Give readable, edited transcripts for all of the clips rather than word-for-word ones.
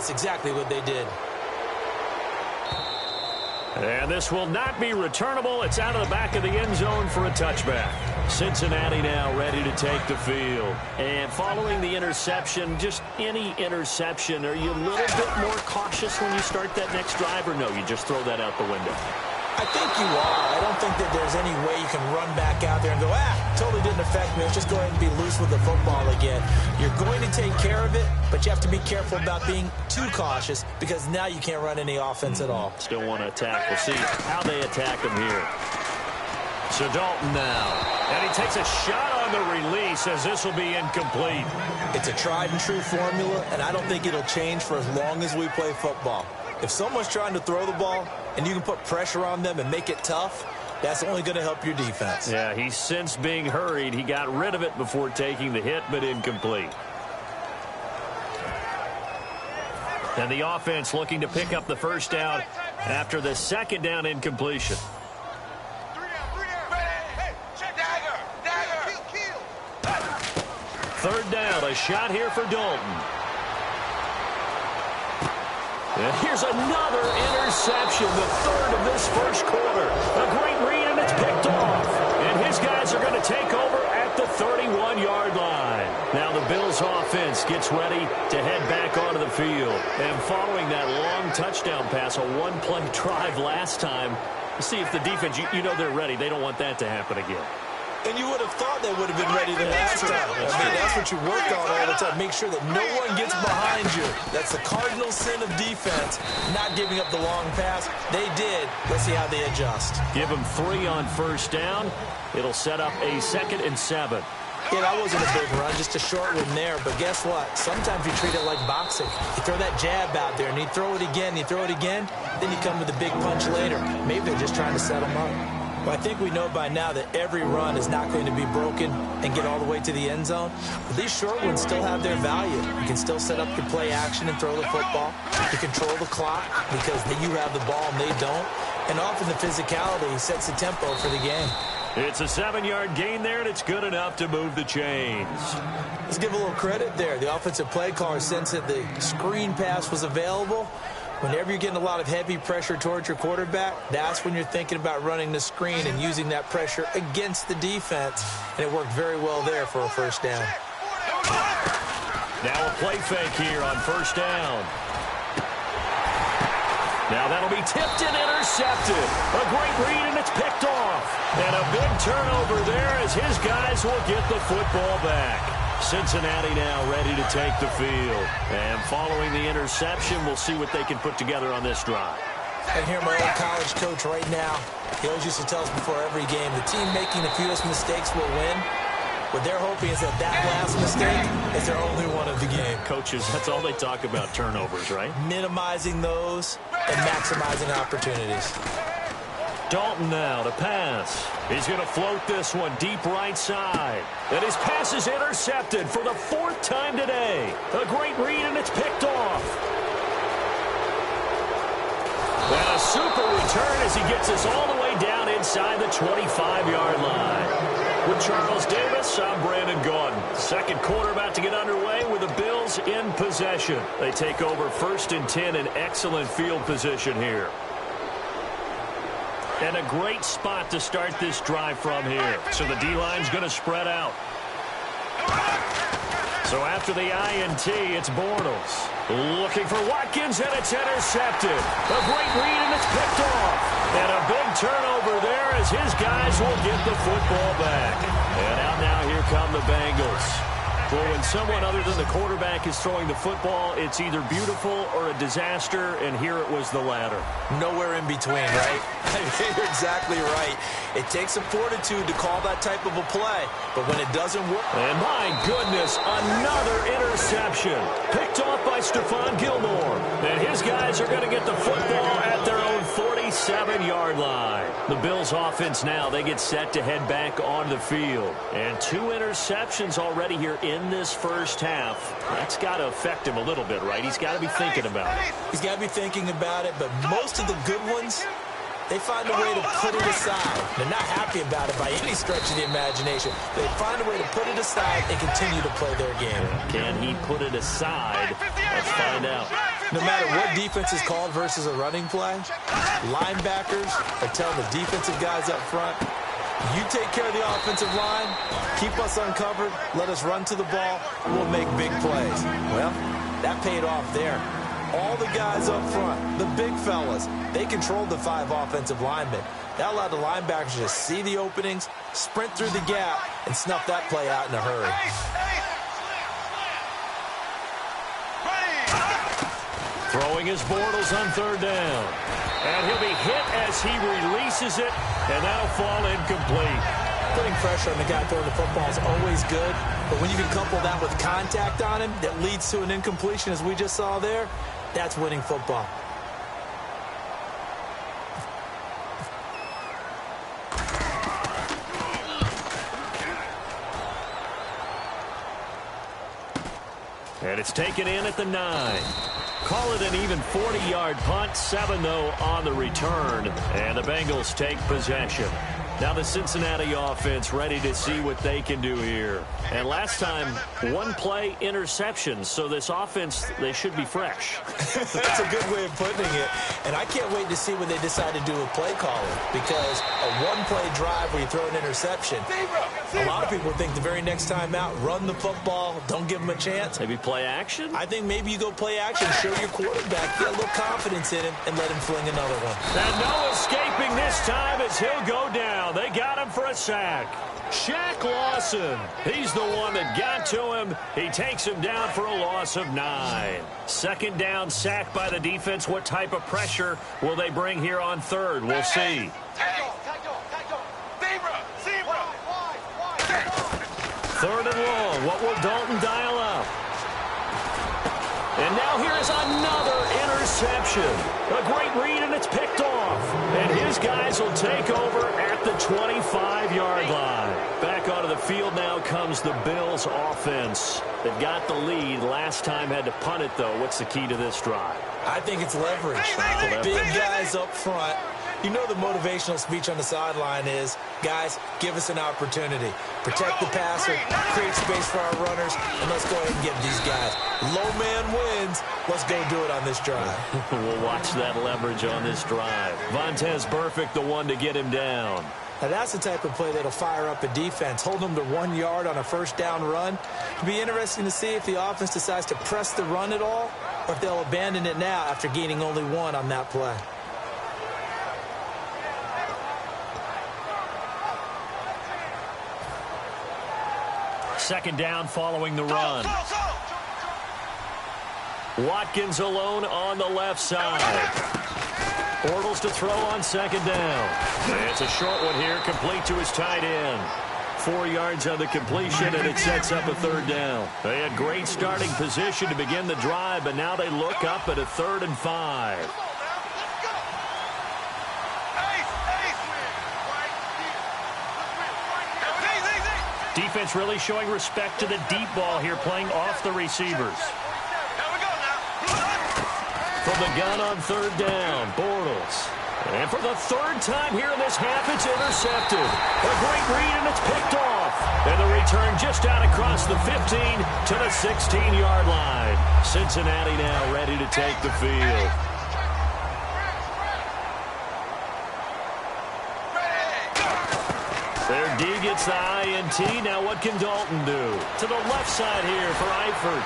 that's exactly what they did. And this will not be returnable. It's out of the back of the end zone for a touchback. Cincinnati now ready to take the field. And following the interception, just any interception, are you a little bit more cautious when you start that next drive, or no, you just throw that out the window? I think you are. I don't think that there's any way you can run back out there and go, totally didn't affect me. Let's just go ahead and be loose with the football again. You're going to take care of it, but you have to be careful about being too cautious because now you can't run any offense at all. Still want to attack. We'll see how they attack him here. So Dalton now. And he takes a shot on the release as this will be incomplete. It's a tried and true formula, and I don't think it'll change for as long as we play football. If someone's trying to throw the ball and you can put pressure on them and make it tough, that's only going to help your defense. Yeah, he's since being hurried. He got rid of it before taking the hit, but incomplete. And the offense looking to pick up the first down after the second down incompletion. Third down, a shot here for Dalton. And here's another interception, the third of this first quarter. A great read, and it's picked off. And his guys are going to take over at the 31-yard line. Now the Bills' offense gets ready to head back onto the field. And following that long touchdown pass, a one-play drive last time, see if the defense, you know they're ready. They don't want that to happen again. And you would have thought they would have been ready the last time. I mean, that's what you work on all the time. Make sure that no one gets behind you. That's the cardinal sin of defense, not giving up the long pass. They did. Let's see how they adjust. Give them 3 on first down. It'll set up a 2nd and 7. Yeah, that wasn't a big run, just a short one there. But guess what? Sometimes you treat it like boxing. You throw that jab out there, and you throw it again, you throw it again, then you come with a big punch later. Maybe they're just trying to set them up. Well, I think we know by now that every run is not going to be broken and get all the way to the end zone. But these short ones still have their value. You can still set up your play action and throw the football. You control the clock because you have the ball and they don't. And often the physicality sets the tempo for the game. It's a 7-yard gain there, and it's good enough to move the chains. Let's give a little credit there. The offensive play caller sensed that the screen pass was available. Whenever you're getting a lot of heavy pressure towards your quarterback, that's when you're thinking about running the screen and using that pressure against the defense. And it worked very well there for a first down. Now a play fake here on first down. Now that'll be tipped and intercepted. A great read, and it's picked off. And a big turnover there as his guys will get the football back. Cincinnati now ready to take the field. And following the interception, we'll see what they can put together on this drive. I hear my old college coach right now. He always used to tell us before every game, the team making the fewest mistakes will win. What they're hoping is that last mistake is their only one of the game. Coaches, that's all they talk about, turnovers, right? Minimizing those and maximizing opportunities. Dalton now to pass. He's going to float this one deep right side. And his pass is intercepted for the 4th time today. A great read, and it's picked off. And a super return as he gets us all the way down inside the 25-yard line. With Charles Davis, I'm Brandon Gaudin. Second quarter about to get underway with the Bills in possession. They take over 1st and 10 in excellent field position here. And a great spot to start this drive from here. So the D-line's going to spread out. So after the INT, it's Bortles. Looking for Watkins, and it's intercepted. A great read, and it's picked off. And a big turnover there as his guys will get the football back. And out now, here come the Bengals. Well, when someone other than the quarterback is throwing the football, it's either beautiful or a disaster, and here it was the latter. Nowhere in between, right? You're exactly right. It takes some fortitude to call that type of a play, but when it doesn't work... And my goodness, another interception. Picked off by Stephon Gilmore. And his guys are going to get the football at their own 47-yard line. The Bills offense now, they get set to head back on the field. And 2 interceptions already here in this first half. That's got to affect him a little bit, right? He's got to be thinking about it. He's got to be thinking about it, but most of the good ones, they find a way to put it aside. They're not happy about it by any stretch of the imagination. They find a way to put it aside and continue to play their game. Can he put it aside? Let's find out. No matter what defense is called versus a running play, linebackers are telling the defensive guys up front, you take care of the offensive line, keep us uncovered, let us run to the ball, we'll make big plays. Well, that paid off there. All the guys up front, the big fellas, they controlled the 5 offensive linemen. That allowed the linebackers to see the openings, sprint through the gap, and snuff that play out in a hurry. Throwing his Bortles on 3rd down. And he'll be hit as he releases it, and that'll fall incomplete. Putting pressure on the guy throwing the football is always good, but when you can couple that with contact on him that leads to an incompletion, as we just saw there, that's winning football. And it's taken in at the 9. Call it an even 40-yard punt, 7, though, on the return. And the Bengals take possession. Now the Cincinnati offense ready to see what they can do here. And last time, 1-play interception. So this offense, they should be fresh. That's a good way of putting it. And I can't wait to see what they decide to do with play calling. Because a 1-play drive where you throw an interception, a lot of people think the very next time out, run the football, don't give them a chance. Maybe play action? I think maybe you go play action, show your quarterback, get a little confidence in him, and let him fling another one. And no escaping this time as he'll go down. They got him for a sack. Shaq Lawson, he's the one that got to him. He takes him down for a loss of 9. 2nd down, sack by the defense. What type of pressure will they bring here on 3rd? We'll see. 3rd and long. What will Dalton dial up? And now here is another interception. A great read, and it's picked off. And his guys will take over at the 25-yard line. Back onto the field now comes the Bills offense. They've got the lead. Last time had to punt it, though. What's the key to this drive? I think it's leverage. Big guys up front. You know the motivational speech on the sideline is, guys, give us an opportunity. Protect the passer, create space for our runners, and let's go ahead and get these guys. Low man wins. Let's go do it on this drive. We'll watch that leverage on this drive. Vontaze Burfict, the one to get him down. Now that's the type of play that'll fire up a defense. Hold them to 1 yard on a 1st down run. It'll be interesting to see if the offense decides to press the run at all, or if they'll abandon it now after gaining only 1 on that play. Second down following the run. Watkins alone on the left side. Bortles to throw on 2nd down. It's a short one here, complete to his tight end. 4 yards on the completion, and it sets up a 3rd down. They had great starting position to begin the drive, but now they look up at a 3rd and 5. Defense really showing respect to the deep ball here, playing off the receivers. From the gun on 3rd down, Bortles. And for the 3rd time here in this half, it's intercepted. A great read, and it's picked off. And the return just out across the 15 to the 16-yard line. Cincinnati now ready to take the field. Their D gets the INT. Now what can Dalton do? To the left side here for Eifert.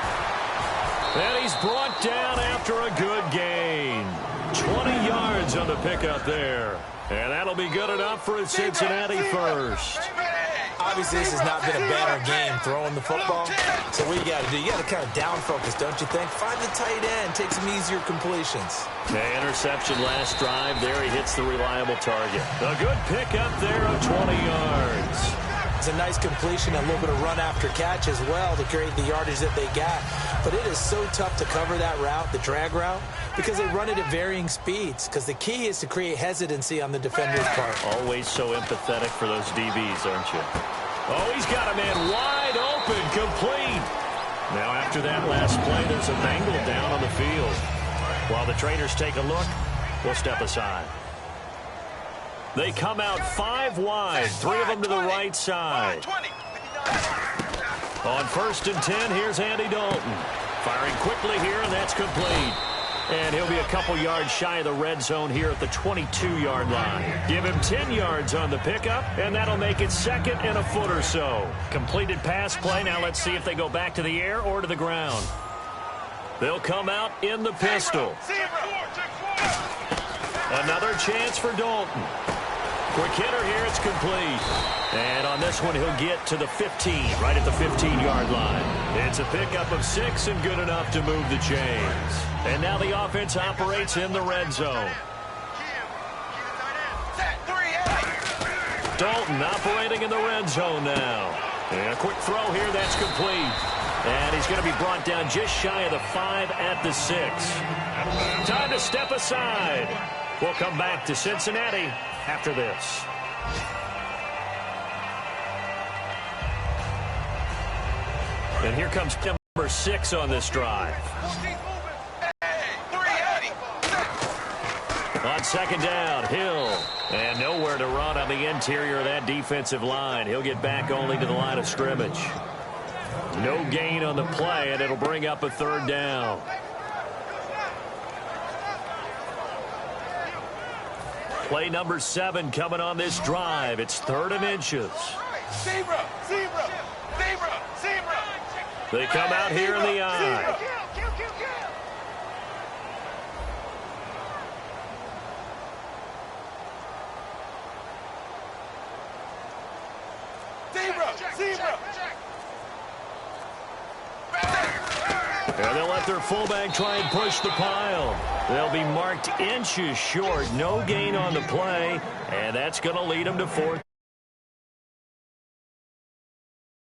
And he's brought down after a good gain. 20 yards on the pickup there. And that'll be good enough for a Cincinnati first. Obviously, this has not been a banner game throwing the football. So what you got to do, you got to kind of down focus, don't you think? Find the tight end, take some easier completions. Okay, interception last drive. There he hits the reliable target. A good pickup there of 20 yards. It's a nice completion, a little bit of run after catch as well to create the yardage that they got. But it is so tough to cover that route, the drag route, because they run it at varying speeds. Because the key is to create hesitancy on the defender's part. Always so empathetic for those DBs, aren't you? Oh, he's got a man wide open, complete. Now after that last play, there's a Bengal down on the field. While the Traders take a look, we'll step aside. They come out 5 wide, 3 of them to the right side. On 1st and 10, here's Andy Dalton. Firing quickly here, and that's complete. And he'll be a couple yards shy of the red zone here at the 22-yard line. Give him 10 yards on the pickup, and that'll make it 2nd and a foot or so. Completed pass play. Now let's see if they go back to the air or to the ground. They'll come out in the pistol. Another chance for Dalton. Quick hitter here. It's complete. And on this one, he'll get to the 15, right at the 15-yard line. It's a pickup of 6 and good enough to move the chains. And now the offense operates in the red zone. Dalton operating in the red zone now. And a quick throw here. That's complete. And he's going to be brought down just shy of the 5 at the 6. Time to step aside. We'll come back to Cincinnati after this. And here comes number 6 on this drive. On 2nd down, Hill. And nowhere to run on the interior of that defensive line. He'll get back only to the line of scrimmage. No gain on the play, and it'll bring up a 3rd down. Play number 7 coming on this drive. It's 3rd and inches. Zebra! Zebra! Zebra! Zebra! They come out here in the eye. Zebra! Zebra! And they'll let their fullback try and push the pile. They'll be marked inches short. No gain on the play, and that's going to lead them to 4th.